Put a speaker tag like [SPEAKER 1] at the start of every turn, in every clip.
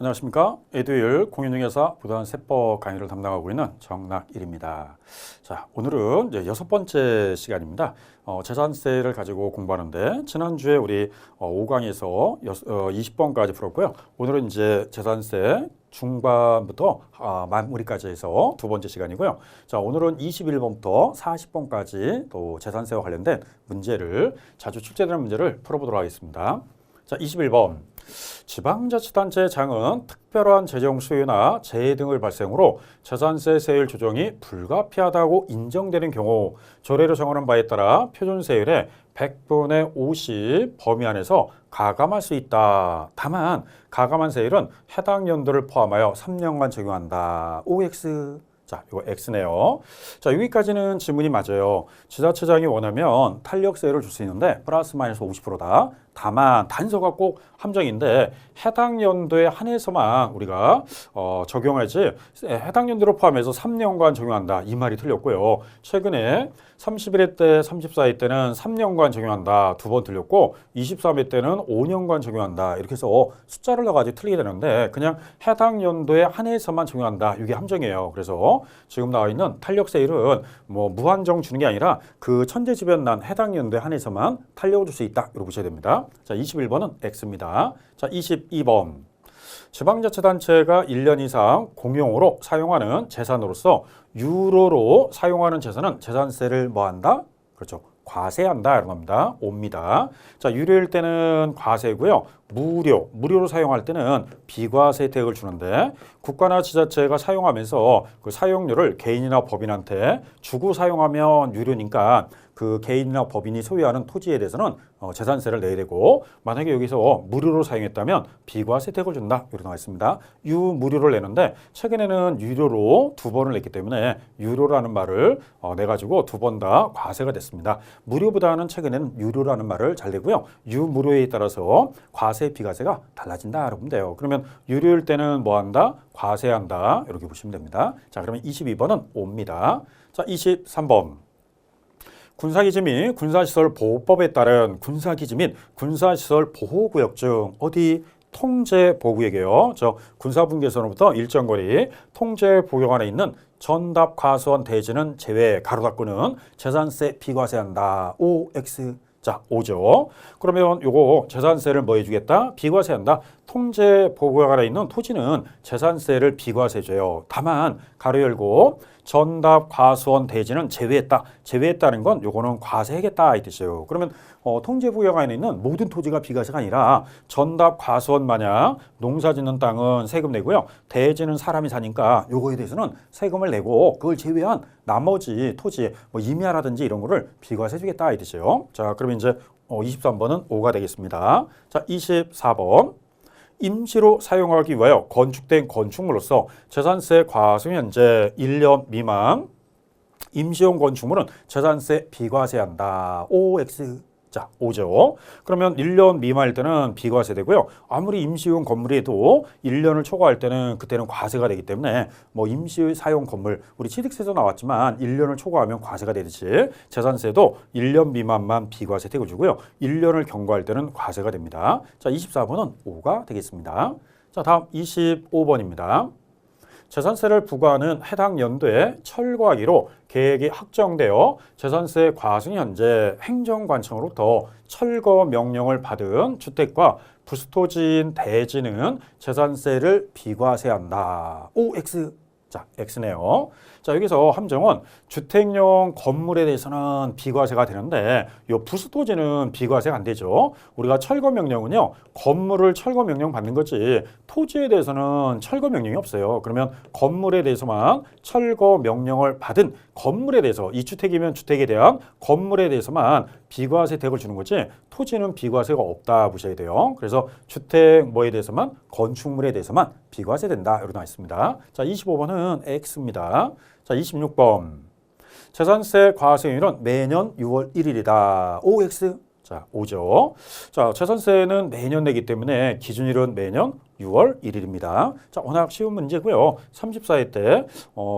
[SPEAKER 1] 안녕하십니까. 에듀윌 공인중개사 부동산 세법 강의를 담당하고 있는 정낙일입니다. 자, 오늘은 이제 6번째 시간입니다. 재산세를 가지고 공부하는데 지난주에 우리 5강에서 20번까지 풀었고요. 오늘은 이제 재산세 중반부터 마무리까지 해서 두 번째 시간이고요. 자, 오늘은 21번부터 40번까지 또 재산세와 관련된 문제를 자주 출제되는 문제를 풀어보도록 하겠습니다. 자, 21번. 지방자치단체장은 특별한 재정 수요나 재해 등을 발생으로 재산세 세율 조정이 불가피하다고 인정되는 경우 조례로 정하는 바에 따라 표준세율의 100분의 50 범위 안에서 가감할 수 있다. 다만 가감한 세율은 해당 연도를 포함하여 3년간 적용한다. OX. 자, 이거 X네요. 자, 여기까지는 질문이 맞아요. 지자체장이 원하면 탄력세율을 줄 수 있는데 플러스 마이너스 50%다. 다만 단서가 꼭 함정인데 해당 연도에 한해서만 우리가 적용하지 해당 연도를 포함해서 3년간 적용한다. 이 말이 틀렸고요. 최근에 31회 때, 34회 때는 3년간 적용한다. 두 번 틀렸고 23회 때는 5년간 적용한다. 이렇게 해서 숫자를 넣어가지고 틀리게 되는데 그냥 해당 연도에 한해서만 적용한다. 이게 함정이에요. 그래서 지금 나와 있는 탄력세율은 뭐 무한정 주는 게 아니라 그 천재지변난 해당 연도에 한해서만 탄력을 줄 수 있다. 이렇게 보셔야 됩니다. 자, 21번은 X입니다. 자, 22번. 지방자치단체가 1년 이상 공용으로 사용하는 재산으로서 유로로 사용하는 재산은 재산세를 뭐한다? 그렇죠. 과세한다 이런 겁니다. 옵니다. 자, 유료일 때는 과세고요. 무료로 사용할 때는 비과세 혜택을 주는데 국가나 지자체가 사용하면서 그 사용료를 개인이나 법인한테 주고 사용하면 유료니까 그 개인이나 법인이 소유하는 토지에 대해서는 재산세를 내야 되고 만약에 여기서 무료로 사용했다면 비과세 혜택을 준다. 이렇게 나와 있습니다. 유무료를 내는데 최근에는 유료로 두 번을 냈기 때문에 유료라는 말을 내가지고 두 번 다 과세가 됐습니다. 무료보다는 최근에는 유료라는 말을 잘 내고요. 유무료에 따라서 과세, 비과세가 달라진다. 여러분 돼요. 그러면 유료일 때는 뭐 한다? 과세한다. 이렇게 보시면 됩니다. 자, 그러면 22번은 옵니다. 자, 23번. 군사기지 및 군사시설 보호법에 따른 군사기지 및 군사시설 보호구역 중 어디 통제보호구역이에요. 저 군사분계선으로부터 일정 거리 통제보호구역 안에 있는 전답 과수원 대지는 제외 가로 닫고는 재산세 비과세한다. OX. 자, 5죠. 그러면 요거 재산세를 뭐 해주겠다? 비과세한다. 통제보호구역 안에 있는 토지는 재산세를 비과세줘요. 다만 가로 열고 전답 과수원 대지는 제외했다. 제외했다는 건 요거는 과세하겠다 이 뜻이에요. 그러면 통제구역 안에 있는 모든 토지가 비과세가 아니라 전답 과수원 마냥 농사 짓는 땅은 세금 내고요. 대지는 사람이 사니까 요거에 대해서는 세금을 내고 그걸 제외한 나머지 토지 뭐 임야라든지 이런 거를 비과세 주겠다 이 뜻이에요. 자, 그러면 이제 23번은 5가 되겠습니다. 자, 24번. 임시로 사용하기 위하여 건축된 건축물로서 재산세 과세 현재 1년 미만 임시용 건축물은 재산세 비과세한다. OX. 자, 5죠. 그러면 1년 미만일 때는 비과세 되고요. 아무리 임시용 건물이도 1년을 초과할 때는 그때는 과세가 되기 때문에 뭐 임시 사용 건물 우리 취득세도 나왔지만 1년을 초과하면 과세가 되듯이 재산세도 1년 미만만 비과세 혜택을 주고요. 1년을 경과할 때는 과세가 됩니다. 자, 24번은 5가 되겠습니다. 자, 다음 25번입니다. 재산세를 부과하는 해당 연도에 철거하기로 계획이 확정되어 재산세 과승 현재 행정관청으로부터 철거 명령을 받은 주택과 부수토지인 대지는 재산세를 비과세한다. OX. 자, X네요. 자, 여기서 함정은 주택용 건물에 대해서는 비과세가 되는데 이 부수토지는 비과세가 안 되죠. 우리가 철거 명령은요. 건물을 철거 명령 받는 거지 토지에 대해서는 철거 명령이 없어요. 그러면 건물에 대해서만 철거 명령을 받은 건물에 대해서 이 주택이면 주택에 대한 건물에 대해서만 비과세 혜택을 주는 거지 토지는 비과세가 없다 보셔야 돼요. 그래서 주택 뭐에 대해서만 건축물에 대해서만 비과세 된다. 이렇게 나와 있습니다. 자, 25번은 X입니다. 자, 26번. 재산세 과세율은 매년 6월 1일이다. OX. 자, 5죠. 자, 재산세는 매년 내기 때문에 기준일은 매년 6월 1일입니다. 자, 워낙 쉬운 문제고요. 34회 때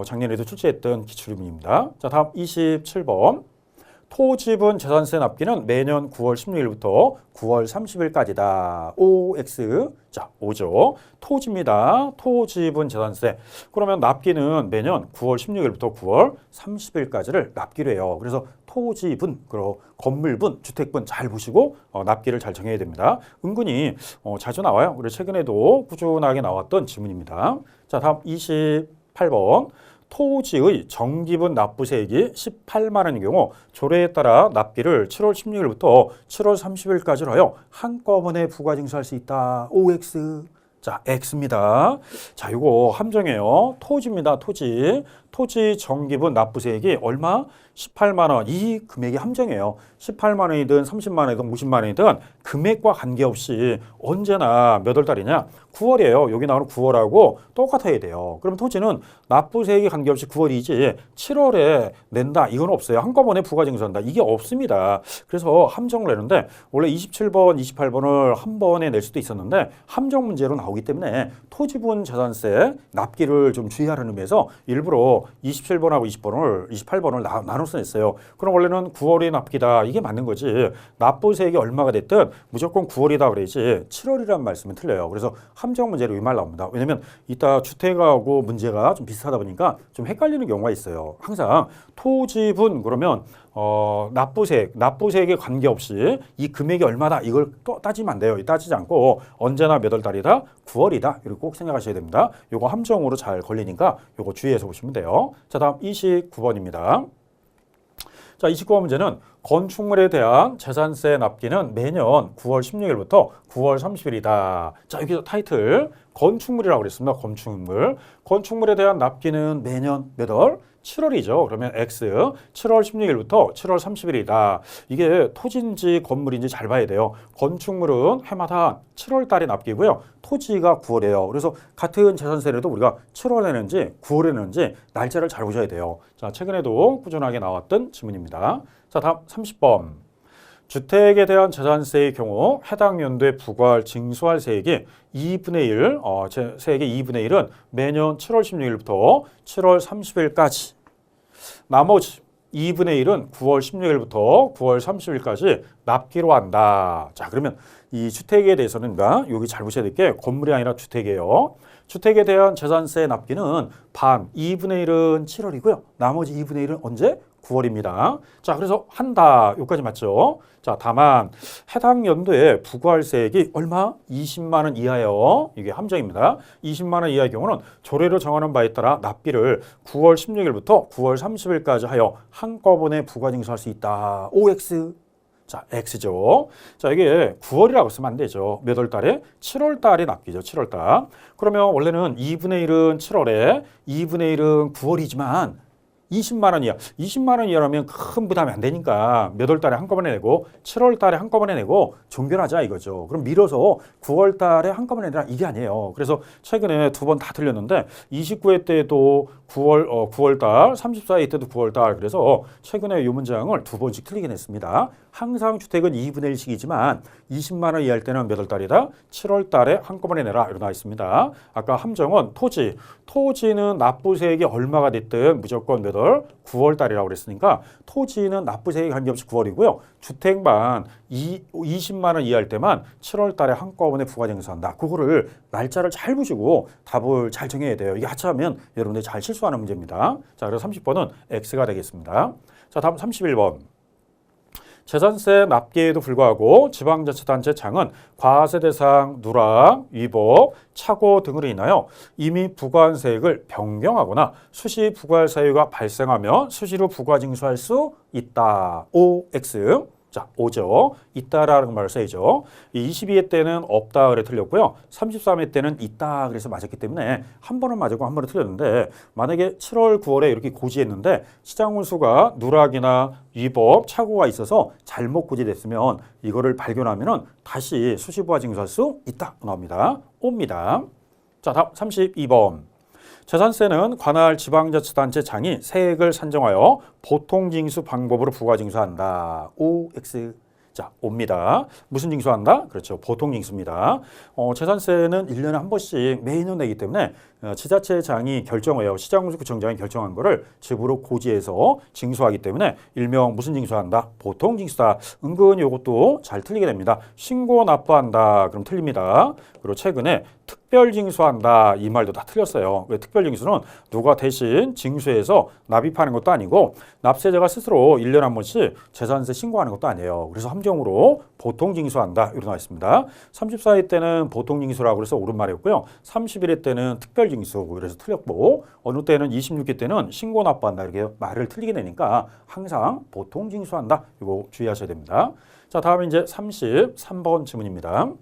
[SPEAKER 1] 작년에도 출제했던 기출문입니다. 자, 다음 27번. 토지분 재산세 납기는 매년 9월 16일부터 9월 30일까지다. OX. 자, 오죠. 토지입니다. 토지분 재산세. 그러면 납기는 매년 9월 16일부터 9월 30일까지를 납기로 해요. 그래서 토지분, 그리고 건물분, 주택분 잘 보시고 납기를 잘 정해야 됩니다. 은근히 자주 나와요. 우리 최근에도 꾸준하게 나왔던 지문입니다. 자, 다음 28번. 토지의 정기분 납부세액이 18만 원인 경우 조례에 따라 납기를 7월 16일부터 7월 30일까지로 하여 한꺼번에 부과징수할 수 있다. OX. 자, X입니다. 자, 이거 함정이에요. 토지입니다. 토지. 토지 정기분 납부세액이 얼마? 18만 원. 이 금액이 함정이에요. 18만 원이든 30만 원이든 50만 원이든 금액과 관계없이 언제나 몇 월 달이냐? 9월이에요. 여기 나오는 9월하고 똑같아야 돼요. 그럼 토지는 납부세액이 관계없이 9월이지 7월에 낸다. 이건 없어요. 한꺼번에 부과징수한다. 이게 없습니다. 그래서 함정을 내는데 원래 27번, 28번을 한 번에 낼 수도 있었는데 함정 문제로 나오기 때문에 토지분 재산세 납기를 좀 주의하라는 의미에서 일부러 27번하고 28번을 나눠서 냈어요. 그럼 원래는 9월이 납기다. 이게 맞는 거지. 납부세액이 얼마가 됐든 무조건 9월이다 그래야지 7월이라는 말씀은 틀려요. 그래서 함정 문제로 이 말 나옵니다. 왜냐면 이따 주택하고 문제가 좀 비슷하다 보니까 좀 헷갈리는 경우가 있어요. 항상 토지분 그러면 납부세액에 관계없이 이 금액이 얼마다 이걸 또 따지면 안 돼요. 따지지 않고 언제나 몇 월 달이다? 9월이다. 이렇게 꼭 생각하셔야 됩니다. 요거 함정으로 잘 걸리니까 요거 주의해서 보시면 돼요. 자, 다음 29번입니다. 자, 29번 문제는 건축물에 대한 재산세 납기는 매년 9월 16일부터 9월 30일이다. 자, 여기서 타이틀 건축물이라고 그랬습니다. 건축물. 건축물에 대한 납기는 매년 몇 월? 7월이죠. 그러면 X 7월 16일부터 7월 30일이다. 이게 토지인지 건물인지 잘 봐야 돼요. 건축물은 해마다 7월 달에 납기고요. 토지가 9월이에요. 그래서 같은 재산세라도 우리가 7월에 내는지 9월에 내는지 날짜를 잘 보셔야 돼요. 자, 최근에도 꾸준하게 나왔던 지문입니다. 자, 다음 30번. 주택에 대한 재산세의 경우 해당 연도에 부과할 징수할 세액이 2분의 1, 세액의 2분의 1은 매년 7월 16일부터 7월 30일까지. 나머지 2분의 1은 9월 16일부터 9월 30일까지 납기로 한다. 자, 그러면 이 주택에 대해서는 여기 잘 보셔야 될 게 건물이 아니라 주택이에요. 주택에 대한 재산세 납기는 반, 2분의 1은 7월이고요. 나머지 2분의 1은 언제? 9월입니다. 자, 그래서 한다. 여기까지 맞죠? 자, 다만 해당 연도에 부과할 세액이 얼마? 20만 원 이하예요. 이게 함정입니다. 20만 원 이하의 경우는 조례로 정하는 바에 따라 납기를 9월 16일부터 9월 30일까지 하여 한꺼번에 부과징수할 수 있다. OX. 자, X죠. 자, 이게 9월이라고 쓰면 안 되죠. 몇 월 달에? 7월 달에 납기죠. 7월 달. 그러면 원래는 2분의 1은 7월에 2분의 1은 9월이지만 20만 원 이하. 20만 원 이하라면 큰 부담이 안 되니까 몇 월 달에 한꺼번에 내고 7월 달에 한꺼번에 내고 종결하자 이거죠. 그럼 밀어서 9월 달에 한꺼번에 내라 이게 아니에요. 그래서 최근에 두 번 다 틀렸는데 29회 때도 9월 달, 34회 때도 9월 달. 그래서 최근에 이 문장을 두 번씩 틀리긴 했습니다. 항상 주택은 2분의 1씩이지만 20만 원 이하일 때는 몇 월 달이다? 7월 달에 한꺼번에 내라 이렇게 나와 있습니다. 아까 함정은 토지. 토지는 납부세액이 얼마가 됐든 무조건 몇 월? 9월 달이라고 그랬으니까 토지는 납부세액이 관계없이 9월이고요. 주택만 20만 원 이하일 때만 7월 달에 한꺼번에 부과징수한다. 그거를 날짜를 잘 보시고 답을 잘 정해야 돼요. 이게 하차하면 여러분들이 잘 실수하는 문제입니다. 자, 그래서 30번은 X가 되겠습니다. 자, 다음 31번. 재산세 납기에도 불구하고 지방자치단체장은 과세 대상 누락, 위법, 착오 등으로 인하여 이미 부과한 세액을 변경하거나 수시 부과할 사유가 발생하면 수시로 부과징수할 수 있다. OX. 자, 오죠. 있다라는 말을 써야죠. 22회 때는 없다 그래 틀렸고요. 33회 때는 있다 그래서 맞았기 때문에 한 번은 맞았고 한 번은 틀렸는데 만약에 7월, 9월에 이렇게 고지했는데 시장 운수가 누락이나 위법, 착오가 있어서 잘못 고지됐으면 이거를 발견하면은 다시 수시부과 징수할 수 있다 나옵니다. 옵니다. 자, 다음 32번. 재산세는 관할 지방자치단체장이 세액을 산정하여 보통징수 방법으로 부과징수한다. OX. 자, 옵니다. 무슨 징수한다? 그렇죠. 보통 징수입니다. 재산세는 1년에 한 번씩 매년 내기 때문에 지자체장이 결정해요. 시장군수구청장이 결정한 거를 집으로 고지해서 징수하기 때문에 일명 무슨 징수한다? 보통 징수다. 은근히 이것도 잘 틀리게 됩니다. 신고 납부한다. 그럼 틀립니다. 그리고 최근에 특별 징수한다. 이 말도 다 틀렸어요. 왜 특별 징수는 누가 대신 징수해서 납입하는 것도 아니고 납세자가 스스로 1년에 한 번씩 재산세 신고하는 것도 아니에요. 그래서 함정으로 보통 징수한다. 이렇게 나와 있습니다. 34회 때는 보통 징수라고 해서 옳은 말이었고요. 31회 때는 특별 징수 그래서 틀렸고 어느 때는 26회 때는 신고 납부한다. 이렇게 말을 틀리게 되니까 항상 보통 징수한다. 이거 주의하셔야 됩니다. 자, 다음에 이제 33번 질문입니다.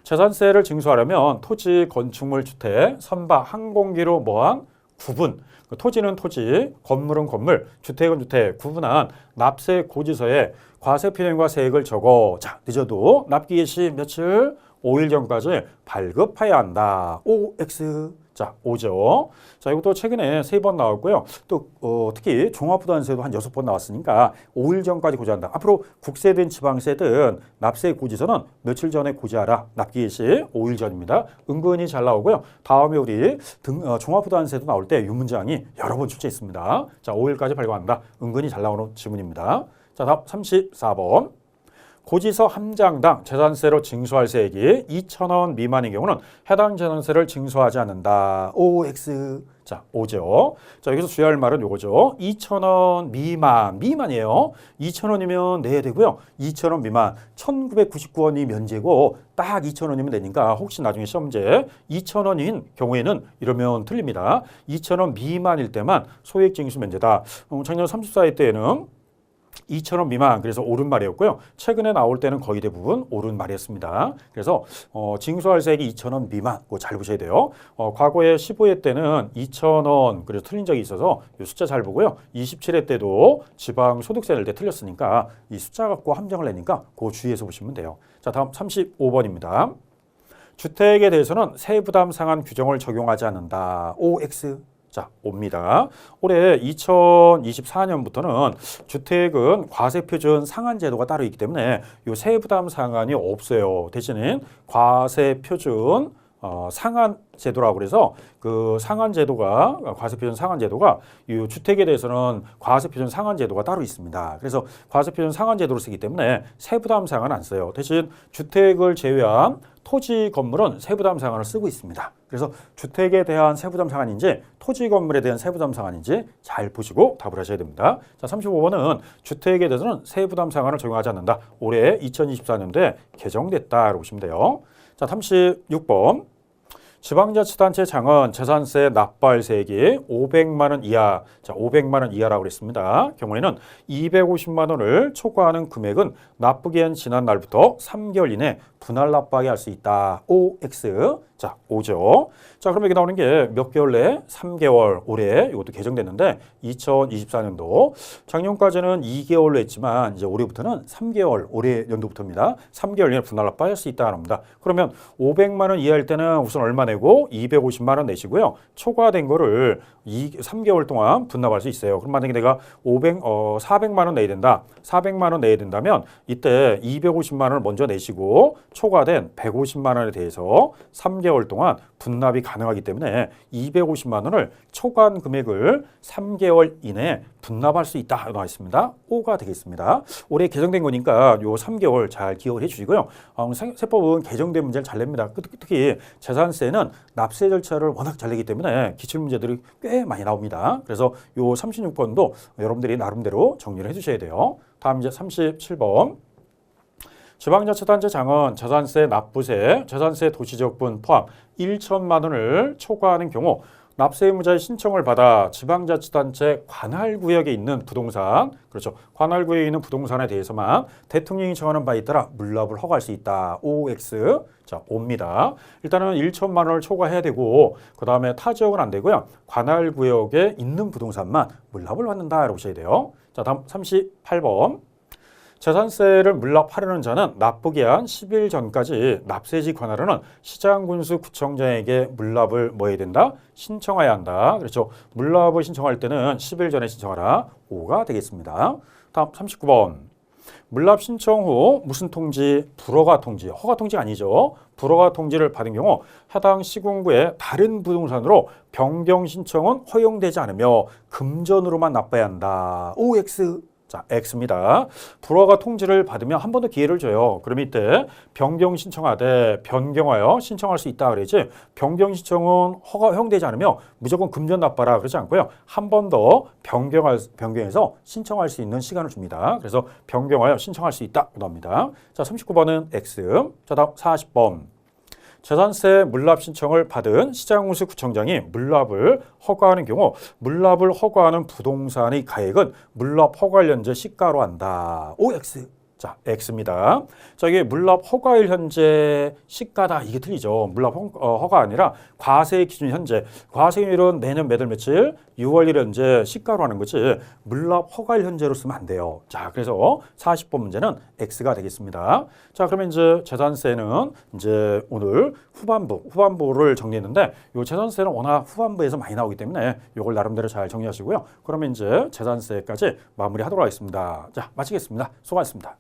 [SPEAKER 1] 재산세를 징수하려면 토지, 건축물, 주택, 선박, 항공기로 뭐한 구분, 토지는 토지, 건물은 건물, 주택은 주택 구분한 납세 고지서에 과세 표현과 세액을 적어 자 늦어도 납기 개시 며칠 5일 전까지 발급해야 한다. OX 자 5죠. 자 이것도 최근에 3번 나왔고요. 또 특히 종합부동산세도 한 6번 나왔으니까 5일 전까지 고지한다. 앞으로 국세든 지방세든 납세 고지서는 며칠 전에 고지하라. 납기 개시 5일 전입니다. 은근히 잘 나오고요. 다음에 우리 종합부동산세도 나올 때 이 문장이 여러 번 출제했습니다. 자 5일까지 발급한다. 은근히 잘 나오는 지문입니다. 자 다음 34번. 고지서 한 장당 재산세로 징수할 세액이 2,000원 미만인 경우는 해당 재산세를 징수하지 않는다. OX. 자, 5죠. 자, 여기서 주의할 말은 요거죠. 2,000원 미만이에요. 2,000원이면 내야 되고요. 2,000원 미만. 1,999원이 면제고 딱 2,000원이면 되니까 혹시 나중에 시험제 2,000원인 경우에는 이러면 틀립니다. 2,000원 미만일 때만 소액 징수 면제다. 작년 34회 때에는 2,000원 미만 그래서 옳은 말이었고요. 최근에 나올 때는 거의 대부분 옳은 말이었습니다. 그래서 징수할 세액이 2,000원 미만 그거 잘 보셔야 돼요. 과거에 15회 때는 2,000원 그래서 틀린 적이 있어서 이 숫자 잘 보고요. 27회 때도 지방 소득세 낼 때 틀렸으니까 이 숫자 갖고 함정을 내니까 그거 주의해서 보시면 돼요. 자 다음 35번입니다. 주택에 대해서는 세부담 상한 규정을 적용하지 않는다. OX. 자, 옵니다. 올해 2024년부터는 주택은 과세표준 상한제도가 따로 있기 때문에 이 세부담 상한이 없어요. 대신에 과세표준 상한제도라고 그래서 그 상한제도가 과세표준 상한제도가 이 주택에 대해서는 과세표준 상한제도가 따로 있습니다. 그래서 과세표준 상한제도를 쓰기 때문에 세부담 상한 안 써요. 대신 주택을 제외한 토지 건물은 세부담 상한을 쓰고 있습니다. 그래서 주택에 대한 세부담 상한인지 토지 건물에 대한 세부담 상한인지 잘 보시고 답을 하셔야 됩니다. 자, 35번은 주택에 대해서는 세부담 상한을 적용하지 않는다. 올해 2024년도에 개정됐다라고 보시면 돼요. 자, 36번. 지방자치단체장은 재산세 납부할 세액이 500만 원 이하, 자 500만 원 이하라고 그랬습니다. 경우에는 250만 원을 초과하는 금액은 납부기한 지난 날부터 3개월 이내 분할 납부하게 할 수 있다. OX. 자 5죠. 자 그럼 여기 나오는 게 몇 개월 내에 3개월 올해 이것도 개정됐는데 2024년도 작년까지는 2개월로 했지만 이제 올해부터는 3개월 올해 연도부터입니다. 3개월 이내 분할 납부할 수 있다는 겁니다. 그러면 500만 원 이하일 때는 우선 얼마 내고 250만 원 내시고요. 초과된 거를 3개월 동안 분납할 수 있어요. 그럼 만약에 내가 400만 원 내야 된다. 400만 원 내야 된다면 이때 250만 원을 먼저 내시고 초과된 150만 원에 대해서 3개월 동안 분납이 가능하기 때문에 250만 원을 초과한 금액을 3개월 이내에 분납할 수 있다 나와 있습니다. 5가 되겠습니다. 올해 개정된 거니까 요 3개월 잘 기억을 해주시고요. 세법은 개정된 문제를 잘 냅니다. 특히 재산세는 납세 절차를 워낙 잘 내기 때문에 기출문제들이 꽤 많이 나옵니다. 그래서 요 36번도 여러분들이 나름대로 정리를 해주셔야 돼요. 다음 이제 37번. 지방자치단체장은 재산세 납부세, 재산세 도시지역분 포함 1천만 원을 초과하는 경우 납세 의무자의 신청을 받아 지방자치단체 관할구역에 있는 부동산, 그렇죠. 관할구역에 있는 부동산에 대해서만 대통령이 정하는 바에 따라 물납을 허가할 수 있다. OX. 자, 옵니다. 일단은 1천만 원을 초과해야 되고 그 다음에 타 지역은 안 되고요. 관할구역에 있는 부동산만 물납을 받는다라고 보셔야 돼요. 자, 다음 38번. 재산세를 물납하려는 자는 납부기한 10일 전까지 납세지 관할하는 시장군수구청장에게 물납을 뭐 해야 된다? 신청해야 한다. 그렇죠. 물납을 신청할 때는 10일 전에 신청하라. 5가 되겠습니다. 다음 39번. 물납 신청 후 무슨 통지? 불허가 통지, 허가 통지가 아니죠. 불허가 통지를 받은 경우 해당 시군구의 다른 부동산으로 변경 신청은 허용되지 않으며 금전으로만 납부해야 한다. OX. 자, X입니다. 불허가 통지를 받으면 한 번 더 기회를 줘요. 그럼 이때 변경 신청하되 변경하여 신청할 수 있다 그러지. 변경 신청은 허용되지 않으며 무조건 금전 납부하라 그러지 않고요. 한 번 더 변경해서 신청할 수 있는 시간을 줍니다. 그래서 변경하여 신청할 수 있다 그럽니다. 자, 39번은 X. 자, 다음 40번. 재산세 물납 신청을 받은 시장군수 구청장이 물납을 허가하는 경우 물납을 허가하는 부동산의 가액은 물납 허가일 현재 시가로 한다. OX. 자, X입니다. 자, 이게 물납 허가일 현재 시가다. 이게 틀리죠. 물납 허가 아니라 과세 기준 현재. 과세율은 매년 매달 며칠 6월 1일 현재 시가로 하는 거지. 물납 허가일 현재로 쓰면 안 돼요. 자, 그래서 40번 문제는 X가 되겠습니다. 자, 그러면 이제 재산세는 이제 오늘 후반부를 정리했는데 이 재산세는 워낙 후반부에서 많이 나오기 때문에 이걸 나름대로 잘 정리하시고요. 그러면 이제 재산세까지 마무리하도록 하겠습니다. 자, 마치겠습니다. 수고하셨습니다.